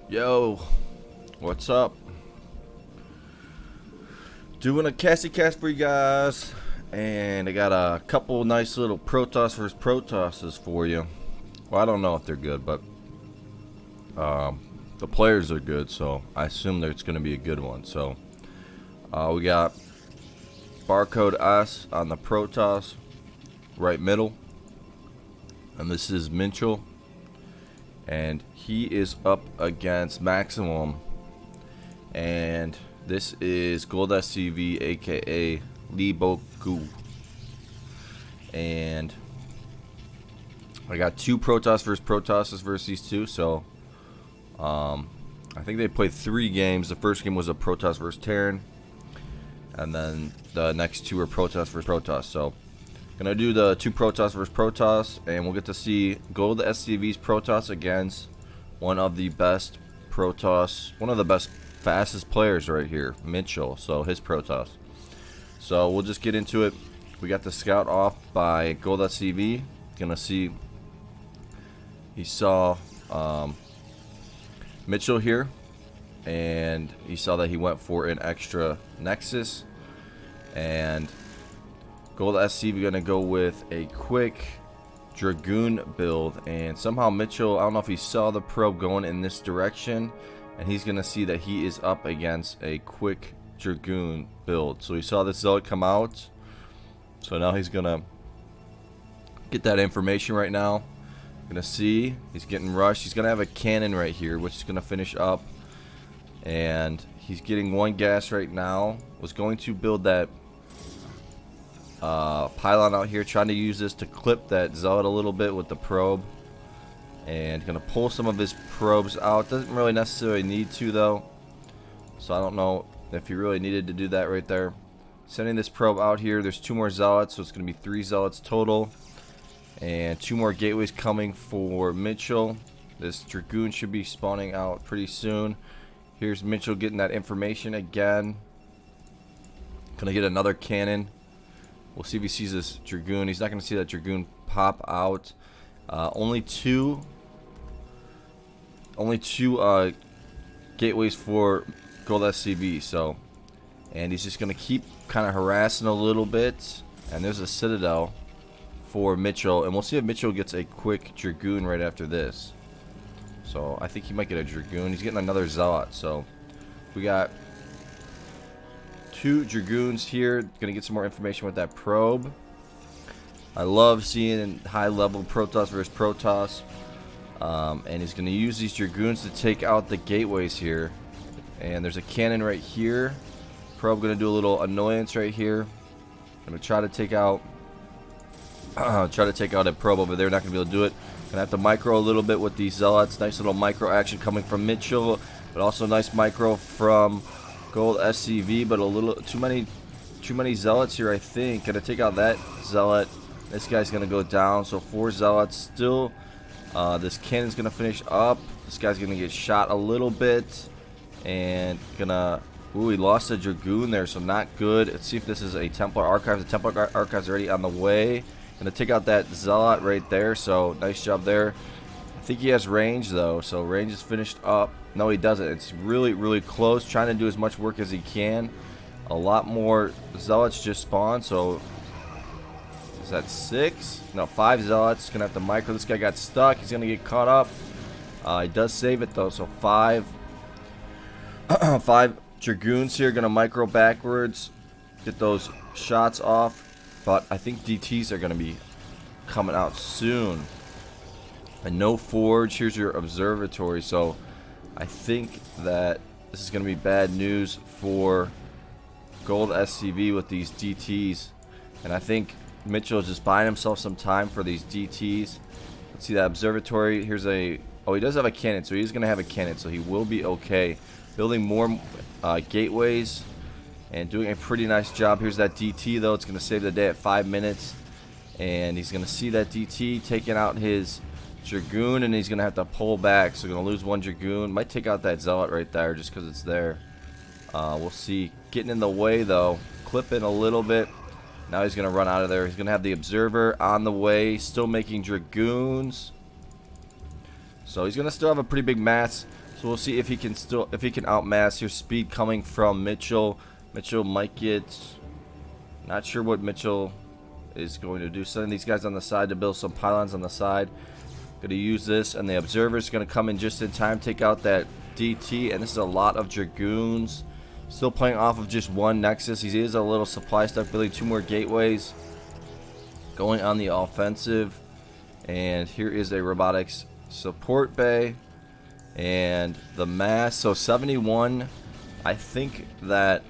Yo, what's up? Doing a Casty Cast for you guys, and I got a couple nice little Protoss versus Protosses for you. Well, I don't know if they're good, but the players are good, so I assume that it's going to be a good one. So we got barcode S on the Protoss, right middle, and this is Minchul, and he is up against Maximum, and this is GOLDSCV, aka Liboku. And I got two Protoss versus Protosses versus these two, so I think they played 3 games. The first game was a Protoss versus Terran, and then the next two are Protoss versus Protoss. So gonna do the 2 Protoss versus Protoss, and we'll get to see GOLDSCV's Protoss against one of the best Protoss, one of the best fastest players right here, Minchul. So his Protoss. So we'll just get into it. We got the scout off by GOLDSCV. Gonna see, he saw Minchul here, and he saw that he went for an extra Nexus, and GOLDSCV gonna go with a quick Dragoon build, and somehow Minchul, I don't know if he saw the probe going in this direction, and he's gonna see that he is up against a quick Dragoon build. So he saw this Zealot come out, so now he's gonna get that information right now. Gonna see he's getting rushed. He's gonna have a cannon right here, which is gonna finish up, and he's getting 1 gas right now. Was going to build that pylon out here, trying to use this to clip that Zealot a little bit with the probe, and gonna pull some of his probes out. Doesn't really necessarily need to though, so I don't know if he really needed to do that right there. Sending this probe out here. There's 2 more Zealots, so it's gonna be 3 Zealots total, and 2 more gateways coming for Minchul. This Dragoon should be spawning out pretty soon. Here's Minchul getting that information again. Gonna get another cannon. We'll see if he sees this Dragoon. He's not gonna see that Dragoon pop out. Only two gateways for GOLDSCV. So, and he's just gonna keep kind of harassing a little bit. And there's a Citadel for Minchul, and we'll see if Minchul gets a quick Dragoon right after this. So I think he might get a Dragoon. He's getting another Zealot. So we got 2 Dragoons here. Gonna get some more information with that probe. I love seeing high level Protoss versus Protoss. And he's going to use these Dragoons to take out the gateways here. And there's a cannon right here. Probe going to do a little annoyance right here. Going to try to take out a probe over there. Not going to be able to do it. Going to have to micro a little bit with these Zealots. Nice little micro action coming from Minchul, but also nice micro from GOLDSCV, but a little too many Zealots here, I think. Going to take out that Zealot. This guy's going to go down, so 4 Zealots still. This cannon's going to finish up. This guy's going to get shot a little bit. And gonna... Ooh, he lost a Dragoon there, so not good. Let's see if this is a Templar Archives. The Templar Archives already on the way. Going to take out that Zealot right there, so nice job there. I think he has range, though, so range is finished up. No, he doesn't. It's really, really close. Trying to do as much work as he can. A lot more Zealots just spawned, so... Is that 6? No, 5 Zealots. Gonna have to micro. This guy got stuck. He's gonna get caught up. He does save it though. So 5 Dragoons here. Gonna micro backwards. Get those shots off. But I think DTs are gonna be coming out soon. And no forge. Here's your observatory. So I think that this is gonna be bad news for GOLDSCV with these DTs. And I think Minchul is just buying himself some time for these DTs. Let's see that observatory. Here's a... Oh, he does have a cannon, so he's going to have a cannon, so he will be okay. Building more gateways and doing a pretty nice job. Here's that DT, though. It's going to save the day at 5 minutes. And he's going to see that DT taking out his Dragoon, and he's going to have to pull back. So going to lose 1 Dragoon. Might take out that Zealot right there just because it's there. We'll see. Getting in the way, though. Clipping a little bit. Now he's going to run out of there. He's going to have the Observer on the way. Still making Dragoons. So he's going to still have a pretty big mass. So So we'll see if he can outmass. Here's speed coming from Minchul. Minchul might get, not sure what Minchul is going to do. Sending these guys on the side to build some pylons on the side. Going to use this, and the observer is going to come in just in time, take out that DT, and this is a lot of dragoons. Still playing off of just one Nexus. He is a little supply stuck, building 2 more gateways. Going on the offensive, and here is a robotics support bay. And the mass, so 71. I think that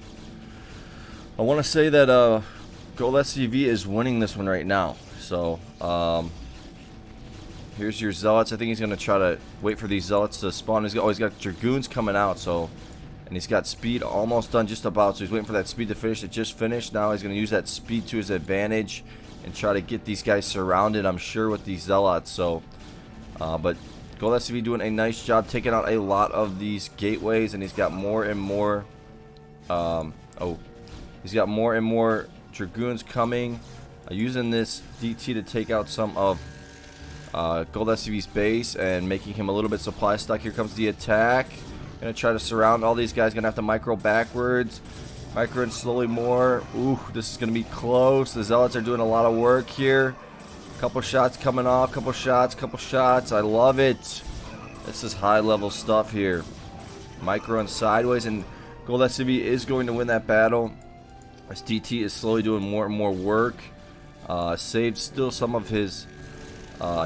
I want to say that GOLDSCV is winning this one right now. So here's your zealots. I think he's gonna try to wait for these zealots to spawn. He's got dragoons coming out. So, and he's got speed almost done, just about. So he's waiting for that speed to finish. It just finished. Now he's gonna use that speed to his advantage and try to get these guys surrounded, I'm sure, with these zealots. So, but GOLDSCV doing a nice job taking out a lot of these gateways, and he's got more and more he's got more and more dragoons coming, using this DT to take out some of GOLDSCV's base and making him a little bit supply stuck. Here comes the attack. Gonna try to surround all these guys. Gonna have to micro backwards, micro and slowly more. Ooh, this is gonna be close. The zealots are doing a lot of work here. Couple shots coming off, couple shots. I love it. This is high level stuff here. Micro and sideways, and GOLDSCV is going to win that battle. This DT is slowly doing more and more work. Saved still some of his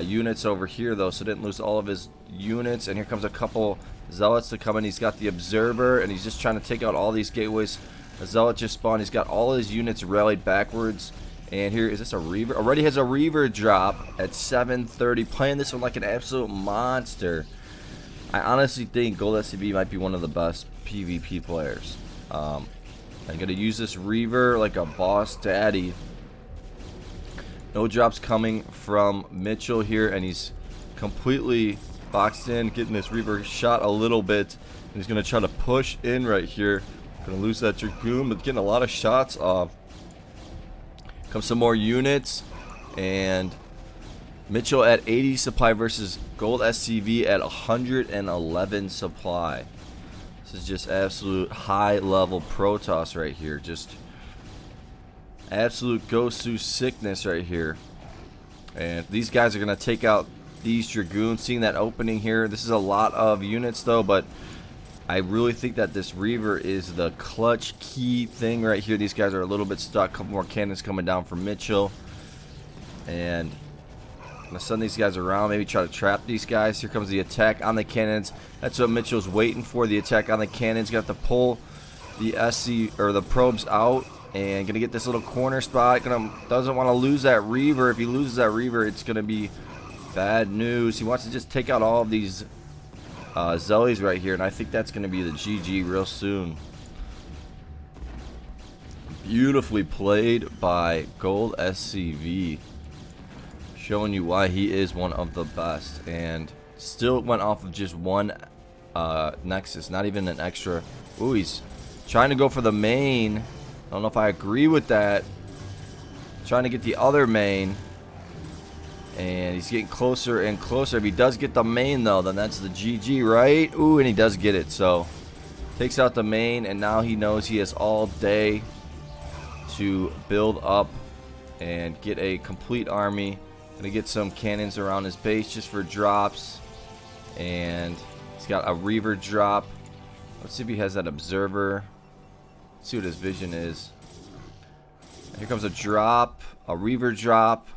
units over here though, so didn't lose all of his units. And here comes a couple zealots to come in. He's got the observer, and he's just trying to take out all these gateways. A zealot just spawned. He's got all his units rallied backwards. And here, is this a Reaver? Already has a Reaver drop at 730. Playing this one like an absolute monster. I honestly think GOLDSCV might be one of the best PvP players. I'm going to use this Reaver like a boss daddy. No drops coming from Minchul here, and he's completely boxed in, getting this Reaver shot a little bit. And he's going to try to push in right here. Going to lose that Dragoon, but getting a lot of shots off. Comes some more units, and Minchul at 80 supply versus GOLDSCV at 111 supply. This is just absolute high level Protoss right here. Just absolute Gosu sickness right here. And these guys are going to take out these Dragoons. Seeing that opening here, this is a lot of units though, but I really think that this Reaver is the clutch key thing right here. These guys are a little bit stuck. A couple more cannons coming down from Minchul. And I'm going to send these guys around. Maybe try to trap these guys. Here comes the attack on the cannons. That's what Mitchell's waiting for. The attack on the cannons. Got to pull the SC or the probes out. And going to get this little corner spot. Doesn't want to lose that Reaver. If he loses that Reaver, it's going to be bad news. He wants to just take out all of these Zellies right here, and I think that's going to be the GG real soon. Beautifully played by GOLDSCV, showing you why he is one of the best, and still went off of just one Nexus, not even an extra. Ooh, he's trying to go for the main. I don't know if I agree with that. Trying to get the other main. And he's getting closer and closer. If he does get the main, though, then that's the GG, right? Ooh, and he does get it. So, takes out the main, and now he knows he has all day to build up and get a complete army. Gonna get some cannons around his base just for drops. And he's got a Reaver drop. Let's see if he has that observer. Let's see what his vision is. Here comes a drop, a Reaver drop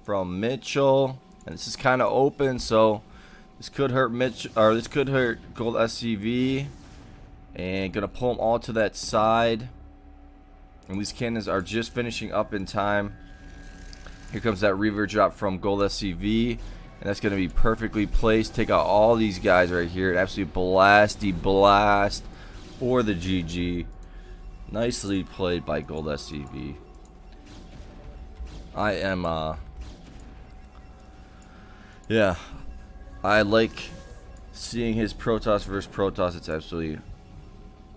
from Minchul, and this is kind of open, so this could hurt this could hurt GOLDSCV, and gonna pull them all to that side. And these cannons are just finishing up in time. Here comes that Reaver drop from GOLDSCV, and that's gonna be perfectly placed. Take out all these guys right here. An absolute blasty blast for the GG. Nicely played by GOLDSCV. I am yeah, I like seeing his Protoss versus Protoss. It's absolutely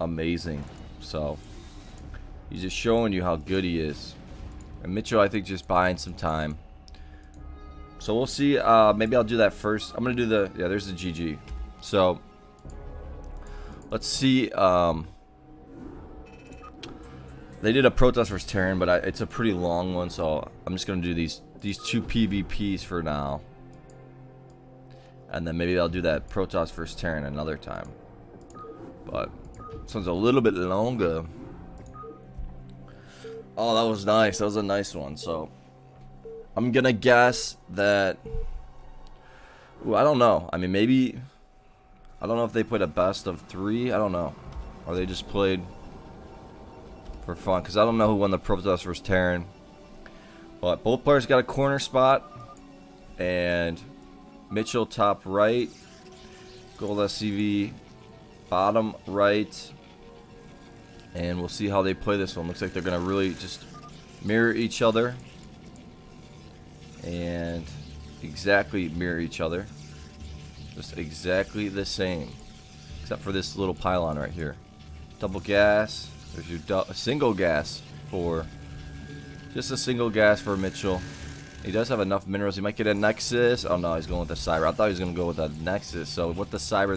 amazing. So he's just showing you how good he is. And Minchul, I think, just buying some time. So we'll see. Maybe I'll do that first. I'm gonna do the there's the GG. So Let's see. They did a Protoss versus Terran, but it's a pretty long one, so I'm just gonna do these two PvPs for now, and then maybe I'll do that Protoss versus Terran another time. But this one's a little bit longer. Oh, that was nice. That was a nice one. So I'm gonna guess that. Ooh, I don't know. I mean, maybe. I don't know if they played a best of 3. I don't know. Or they just played for fun. Because I don't know who won the Protoss versus Terran. But both players got a corner spot. And Minchul top right. GOLDSCV bottom right. And we'll see how they play this one. Looks like they're going to really just mirror each other. And exactly mirror each other. Just exactly the same. Except for this little pylon right here. Double gas. There's your single gas for... Just a single gas for Minchul. He does have enough minerals. He might get a Nexus. Oh no, he's going with the Cyber. I thought he was going to go with the Nexus. So with the Cyber,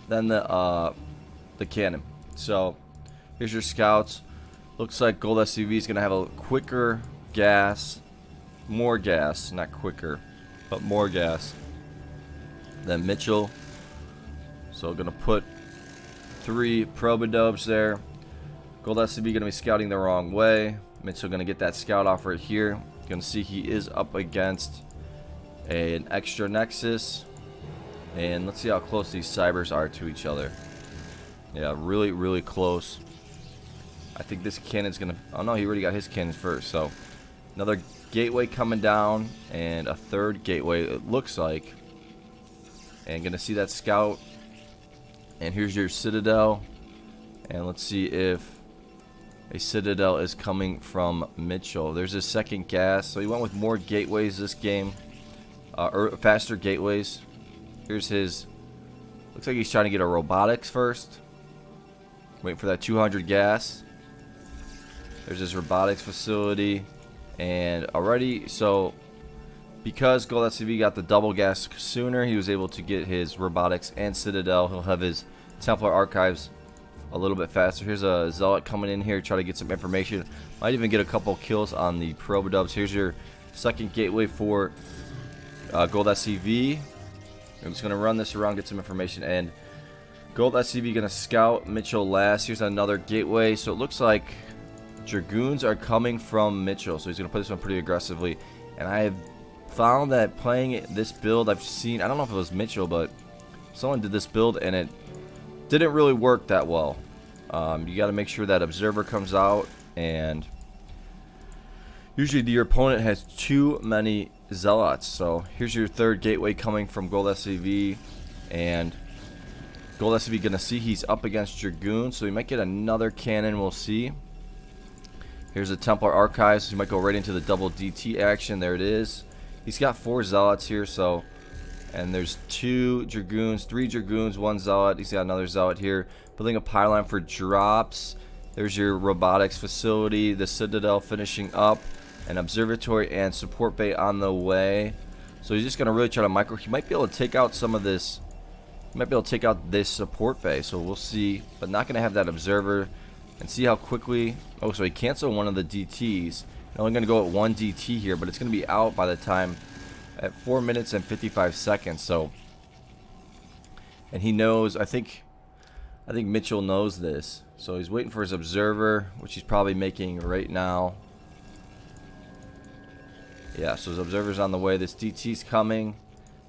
then the cannon. So here's your scouts. Looks like GOLDSCV is going to have a quicker gas. More gas. Not quicker, but more gas than Minchul. So going to put 3 Probodubs there. GOLDSCV going to be scouting the wrong way. Minchul going to get that scout off right here. Going to see he is up against an extra Nexus. And let's see how close these Cybers are to each other. Yeah, really, really close. I think this cannon's going to... Oh no, he already got his cannons first. So another gateway coming down. And a third gateway, it looks like. And going to see that scout. And here's your Citadel. And let's see if a Citadel is coming from Minchul. There's his second gas. So he went with more gateways this game. Or faster gateways. Here's his... Looks like he's trying to get a robotics first. Waiting for that 200 gas. There's his robotics facility. And already, so... Because GOLDSCV got the double gas sooner, he was able to get his robotics and Citadel. He'll have his Templar archives a little bit faster. Here's a Zealot coming in here, try to get some information. Might even get a couple kills on the Probodubs. Here's your second gateway for GOLDSCV. I'm just going to run this around, get some information. And GOLDSCV going to scout Minchul last. Here's another gateway. So it looks like Dragoons are coming from Minchul. So he's going to play this one pretty aggressively. And I have found that playing this build, I've seen, I don't know if it was Minchul, but someone did this build and it didn't really work that well. You got to make sure that Observer comes out, and usually your opponent has too many Zealots. So here's your third gateway coming from GOLDSCV, and GOLDSCV gonna see he's up against Dragoon, so he might get another cannon. We'll see. Here's the Templar Archives. So he might go right into the double DT action. There it is. He's got 4 Zealots here, so, and there's 2 Dragoons, 3 Dragoons, 1 Zealot. He's got another Zealot here. Building a pylon for drops. There's your robotics facility, the Citadel finishing up, an observatory and support bay on the way. So he's just gonna really try to micro. He might be able to take out some of this. He might be able to take out this support bay. So we'll see, but not gonna have that observer. And see how quickly. Oh, so he canceled one of the DTs. Only going to go at 1 DT here, but it's going to be out by the time at 4 minutes and 55 seconds. So, and he knows, I think Minchul knows this. So he's waiting for his observer, which he's probably making right now. Yeah, so his observer's on the way. This DT's coming.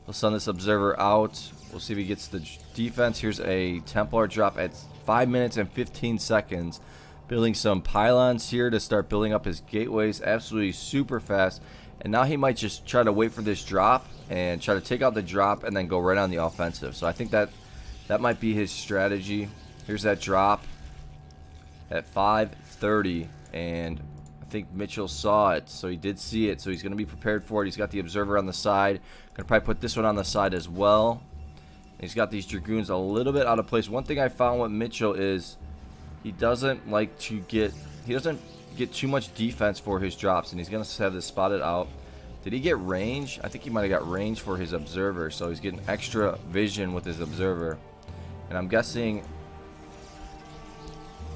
He'll send this observer out. We'll see if he gets the defense. Here's a Templar drop at 5 minutes and 15 seconds. Building some pylons here to start building up his gateways. Absolutely super fast. And now he might just try to wait for this drop and try to take out the drop and then go right on the offensive. So I think that might be his strategy. Here's that drop at 5:30. And I think Minchul saw it. So he did see it. So he's going to be prepared for it. He's got the observer on the side. Going to probably put this one on the side as well. He's got these Dragoons a little bit out of place. One thing I found with Minchul is he doesn't like to get, he doesn't get too much defense for his drops, and he's going to have this spotted out. Did he get range? I think he might have got range for his observer, so he's getting extra vision with his observer. And I'm guessing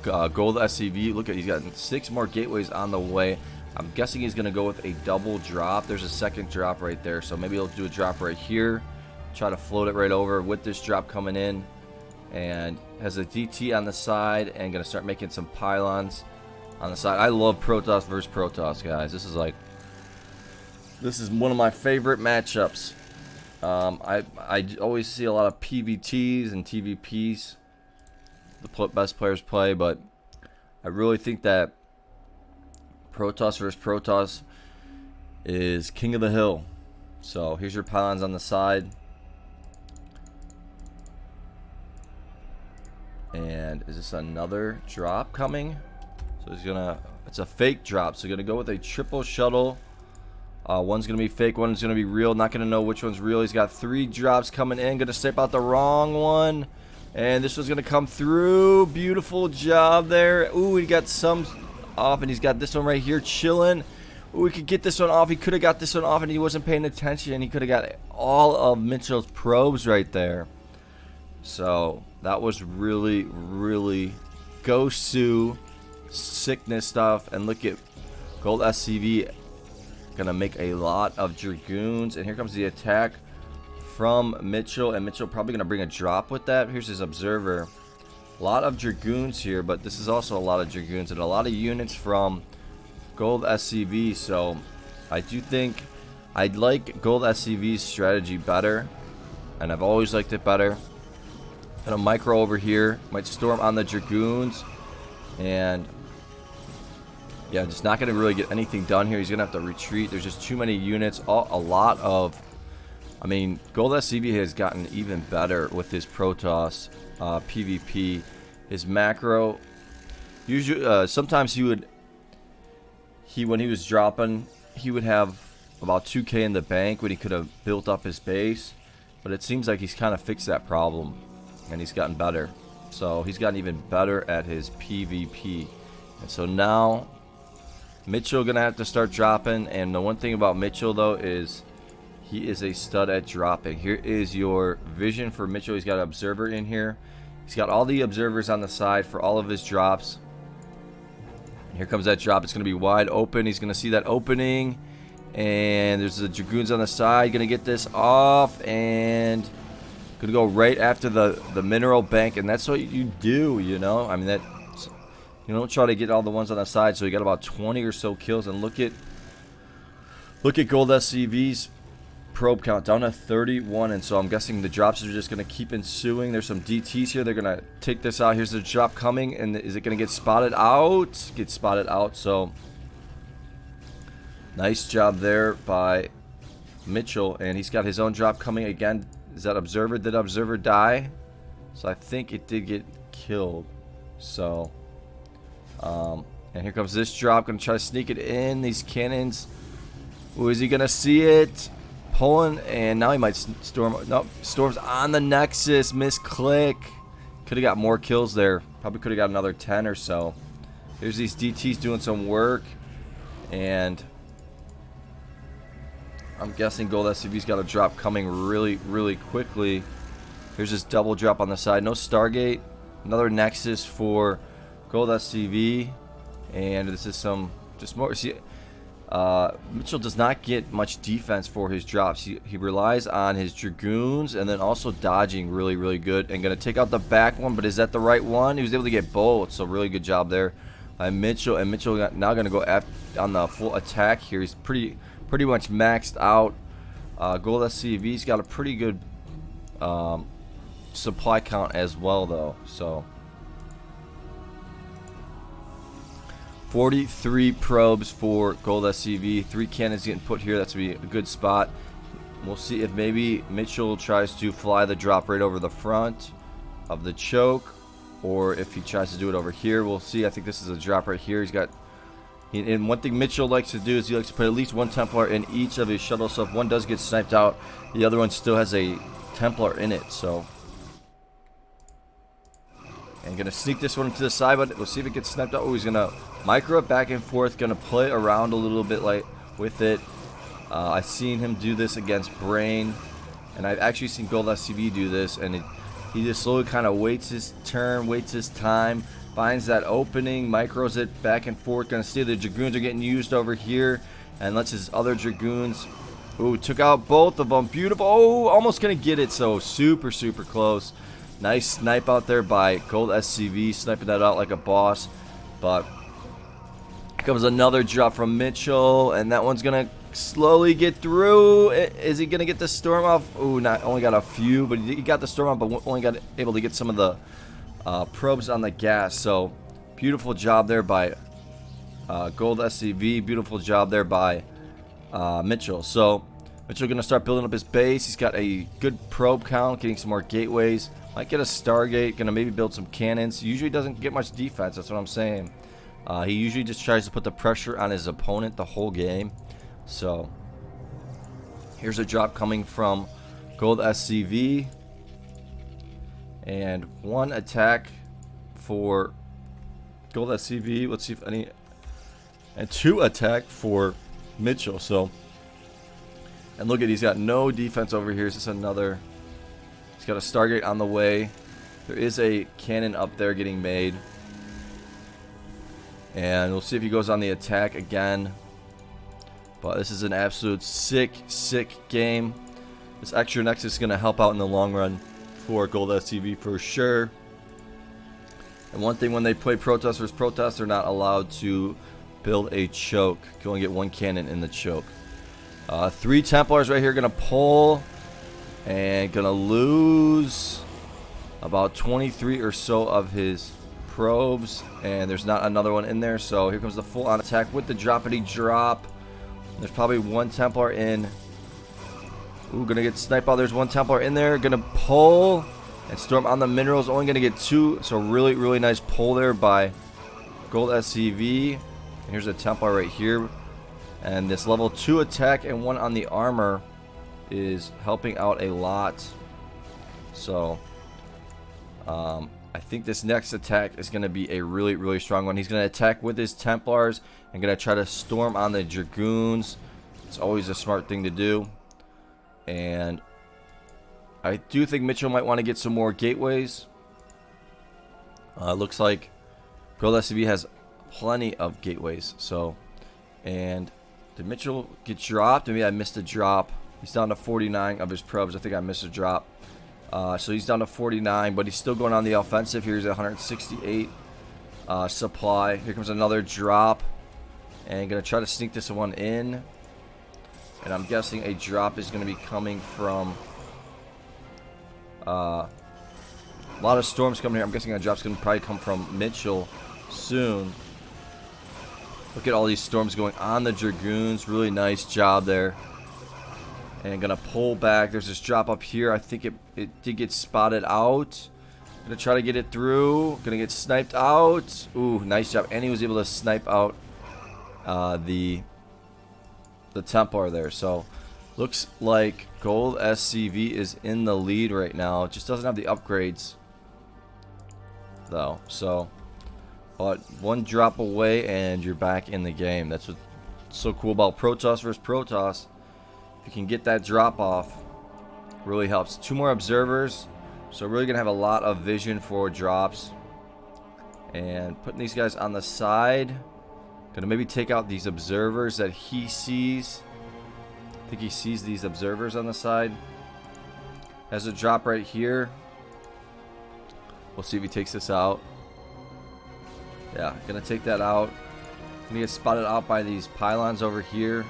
Gold SCV. Look at, he's got 6 more gateways on the way. I'm guessing he's going to go with a double drop. There's a second drop right there, so maybe he'll do a drop right here, try to float it right over with this drop coming in, and has a DT on the side and going to start making some pylons on the side. I love Protoss versus Protoss, guys. This is one of my favorite matchups. I always see a lot of PvTs and TvPs the best players play, but I really think that Protoss versus Protoss is king of the hill. So here's your pylons on the side, and is this another drop coming? So he's gonna, it's a fake drop, so you're gonna go with a triple shuttle. One's gonna be fake, one's gonna be real. Not gonna know which one's real. He's got 3 drops coming in. Gonna step out the wrong one, and this one's gonna come through. Beautiful job there. Ooh, he got some off, and he's got this one right here chilling. Ooh, we could get this one off. He could have got this one off, and he wasn't paying attention. He could have got all of Minchul's probes right there. So that was really, really go Sue sickness stuff. And look at GOLDSCV gonna make a lot of Dragoons, and here comes the attack from Minchul, and Minchul probably gonna bring a drop with that. Here's his observer. A lot of Dragoons here, but this is also a lot of Dragoons and a lot of units from GOLDSCV. So I do think I'd like GOLDSCV's strategy better, and I've always liked it better. And a micro over here might storm on the Dragoons, and yeah, just not going to really get anything done here. He's going to have to retreat. There's just too many units. A lot of, I mean, GOLDSCV has gotten even better with his Protoss PvP. His macro, usually, sometimes when he was dropping, he would have about 2K in the bank when he could have built up his base. But it seems like he's kind of fixed that problem, and he's gotten better. So he's gotten even better at his PvP. And so now Minchul gonna have to start dropping, and the one thing about Minchul though is he is a stud at dropping. Here is your vision for Minchul. He's got an observer in here. He's got all the observers on the side for all of his drops. And here comes that drop. It's gonna be wide open. He's gonna see that opening, and there's the Dragoons on the side. Gonna get this off, and gonna go right after the mineral bank, and that's what you do, you know. I mean, that you don't try to get all the ones on the side. So he got about 20 or so kills, and look at GOLDSCV's probe count down to 31, and so I'm guessing the drops are just gonna keep ensuing. There's some DTs here. They're gonna take this out. Here's the drop coming, and is it gonna get spotted out? Get spotted out. So nice job there by Minchul, and he's got his own drop coming again. Is that observer? Did observer die? So I think it did get killed. So and here comes this drop. Gonna try to sneak it in. These cannons. Ooh, is he gonna see it? Pulling, and now he might storm. Nope, storms on the Nexus. Misclick. Could have got more kills there. Probably could have got another 10 or so. Here's these DTs doing some work, and I'm guessing GOLDSCV's got a drop coming really, really quickly. Here's this double drop on the side. No Stargate. Another Nexus for GOLDSCV, and this is some just more. See, Minchul does not get much defense for his drops. He relies on his Dragoons and then also dodging really, really good, and gonna take out the back one. But is that the right one? He was able to get both, so really good job there by Minchul. And Minchul now gonna go on the full attack here. He's pretty much maxed out. GOLDSCV's got a pretty good supply count as well, though. So 43 probes for GOLDSCV. 3 cannons getting put here. That's going to be a good spot. We'll see if maybe Minchul tries to fly the drop right over the front of the choke, or if he tries to do it over here. We'll see. I think this is a drop right here. He's got... And one thing Minchul likes to do is he likes to put at least 1 Templar in each of his shuttles. So if one does get sniped out, the other one still has a Templar in it. So... And gonna sneak this one to the side, but we'll see if it gets sniped out. Oh, he's gonna micro it back and forth, gonna play around a little bit like with it. I've seen him do this against Brain, and I've actually seen GOLDSCV do this, and he just slowly kind of waits his turn, waits his time, Finds that opening, micros it back and forth. Gonna see the Dragoons are getting used over here, and lets his other Dragoons. Ooh, took out both of them. Beautiful. Oh, almost gonna get it. So super close. Nice snipe out there by GOLDSCV, sniping that out like a boss. But here comes another drop from Minchul, and that one's gonna slowly get through. Is he gonna get the storm off? Ooh, not only got a few, but he got the storm off, but only got able to get some of the probes on the gas. So beautiful job there by GOLDSCV. Beautiful job there by Minchul. So Minchul gonna start building up his base. He's got a good probe count, getting some more gateways. Might get a Stargate. Gonna maybe build some cannons. Usually doesn't get much defense. That's what I'm saying. He usually just tries to put the pressure on his opponent the whole game. So here's a drop coming from GOLDSCV. And one attack for GOLDSCV. Let's see if any. And two attack for Minchul. So, and look at, he's got no defense over here. Is this another? He's got a Stargate on the way. There is a cannon up there getting made. And we'll see if he goes on the attack again. But this is an absolute sick game. This extra Nexus is going to help out in the long run for GOLDSCV for sure. And one thing, when they play Protoss versus Protoss, they're not allowed to build a choke. You can only get one cannon in the choke. 3 Templars right here going to pull. And going to lose about 23 or so of his probes. And there's not another one in there. So here comes the full on attack with the droppity drop. There's probably one Templar in. Ooh, gonna get sniped out. There's one Templar in there. Gonna pull and storm on the minerals. Only gonna get 2. So really nice pull there by GOLDSCV. And here's a Templar right here. And this level 2 attack and one on the armor is helping out a lot. So I think this next attack is going to be a really strong one. He's going to attack with his Templars and going to try to storm on the Dragoons. It's always a smart thing to do. And I do think Minchul might want to get some more gateways. Looks like GOLDSCV has plenty of gateways. So, and did Minchul get dropped? Maybe I missed a drop. He's down to 49 of his probes. I think I missed a drop. So he's down to 49, but he's still going on the offensive. Here's 168 supply. Here comes another drop. And going to try to sneak this one in. And I'm guessing a drop is going to be coming from... a lot of storms coming here. I'm guessing a drop's going to probably come from Minchul soon. Look at all these storms going on the Dragoons. Really nice job there. And gonna pull back. There's this drop up here. I think it did get spotted out. Gonna try to get it through. Gonna get sniped out. Ooh, nice job. And he was able to snipe out the Templar there. So looks like GOLDSCV is in the lead right now. It just doesn't have the upgrades though. So but one drop away and you're back in the game. That's what's so cool about Protoss versus Protoss. If you can get that drop off, really helps. 2 more observers, so really gonna have a lot of vision for drops. And putting these guys on the side, gonna maybe take out these observers that he sees. I think he sees these observers on the side. Has a drop right here. We'll see if he takes this out. Yeah, gonna take that out. Gonna get spotted out by these pylons over here.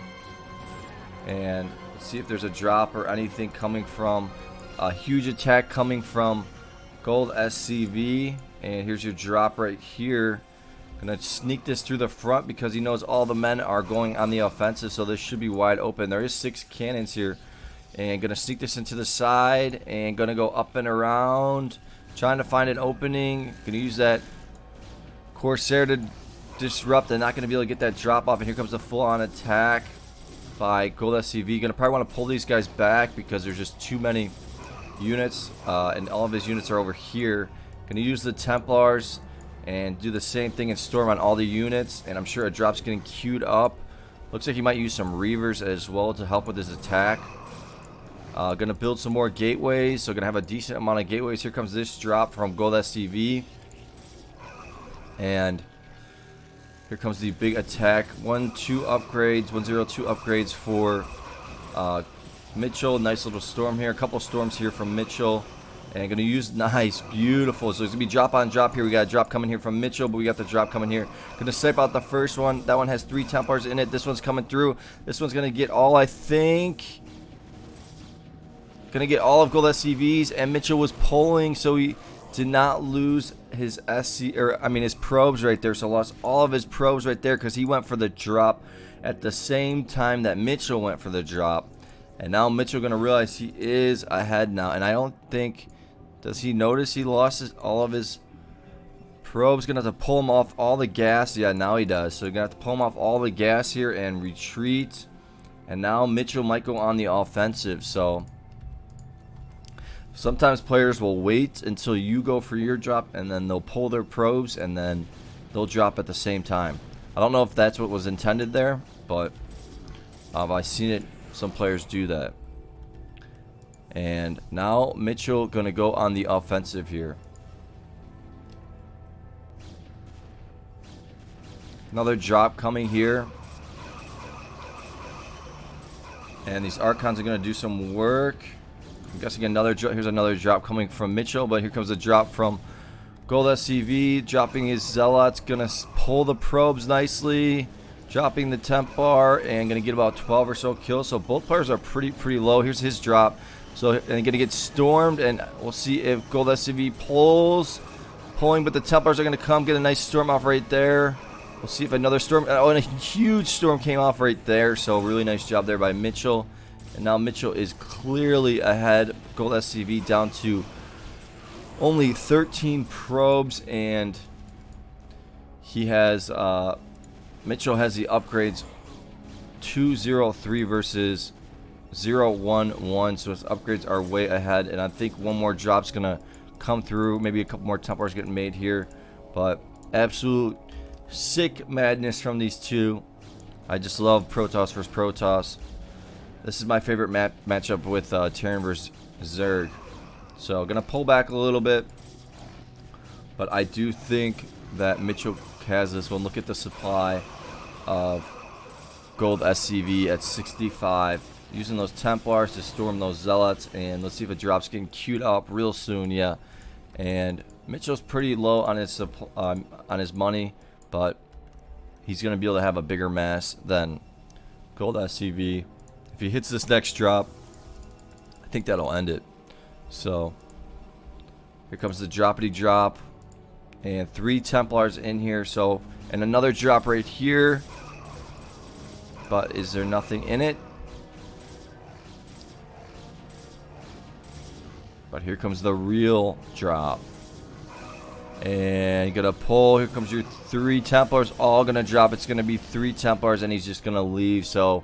And let's see if there's a drop or anything coming from a huge attack coming from GOLDSCV. And here's your drop right here. Gonna sneak this through the front because he knows all the men are going on the offensive, so this should be wide open. There is 6 cannons here. And gonna sneak this into the side and gonna go up and around, trying to find an opening. Gonna use that Corsair to disrupt and not gonna be able to get that drop off. And here comes the full-on attack by GOLDSCV. Gonna probably want to pull these guys back because there's just too many units, and all of his units are over here. Gonna use the Templars and do the same thing and storm on all the units. And I'm sure a drop's getting queued up. Looks like he might use some Reavers as well to help with his attack. Gonna build some more gateways, so gonna have a decent amount of gateways. Here comes this drop from GOLDSCV. And here comes the big attack. 1-2 upgrades, 102 upgrades for Minchul. Nice little storm here. A couple storms here from Minchul. And going to use nice, beautiful. So it's going to be drop on drop here. We got a drop coming here from Minchul, but we got the drop coming here. Going to snipe out the first one. That one has 3 Templars in it. This one's coming through. This one's going to get all, I think. Going to get all of GOLDSCVs. And Minchul was pulling, so he did not lose his his probes right there. So lost all of his probes right there because he went for the drop at the same time that Minchul went for the drop. And now Minchul going to realize he is ahead now. And I don't think... Does he notice he lost all of his probes? Going to have to pull him off all the gas. Yeah, now he does. So you're going to have to pull him off all the gas here and retreat. And now Minchul might go on the offensive. So sometimes players will wait until you go for your drop, and then they'll pull their probes, and then they'll drop at the same time. I don't know if that's what was intended there, but I've seen it. Some players do that. And now Minchul going to go on the offensive here. Another drop coming here. And these Archons are going to do some work. I'm guessing here's another drop coming from Minchul, but here comes a drop from GOLDSCV, dropping his Zealots, going to pull the probes nicely, dropping the Templar, and going to get about 12 or so kills. So both players are pretty low. Here's his drop. So and going to get stormed, and we'll see if GOLDSCV pulling, but the Templars are going to come, get a nice storm off right there. We'll see if another storm, oh, and a huge storm came off right there. So really nice job there by Minchul. And now Minchul is clearly ahead. GOLDSCV down to only 13 probes, and he has Minchul has the upgrades 203 versus 011, so his upgrades are way ahead. And I think one more drop's gonna come through, maybe a couple more Templars getting made here, but absolute sick madness from these two. I just love Protoss versus Protoss. This is my favorite matchup with Terran versus Zerg. So gonna pull back a little bit, but I do think that Minchul has this one. Look at the supply of GOLDSCV at 65. Using those Templars to storm those Zealots, and let's see if a drop's getting queued up real soon. Yeah, and Minchul's pretty low on his money, but he's gonna be able to have a bigger mass than GOLDSCV. If he hits this next drop, I think that'll end it. So here comes the droppity drop, and 3 Templars in here. So and another drop right here, but is there nothing in it? But here comes the real drop. And you're going to pull. Here comes your 3 Templars all going to drop. It's going to be 3 Templars, and he's just going to leave. So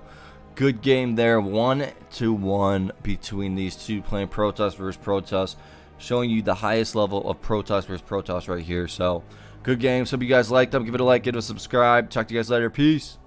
good game there. 1-1 between these two playing Protoss versus Protoss. Showing you the highest level of Protoss versus Protoss right here. So good game. So if you guys liked them, give it a like, give it a subscribe. Talk to you guys later. Peace.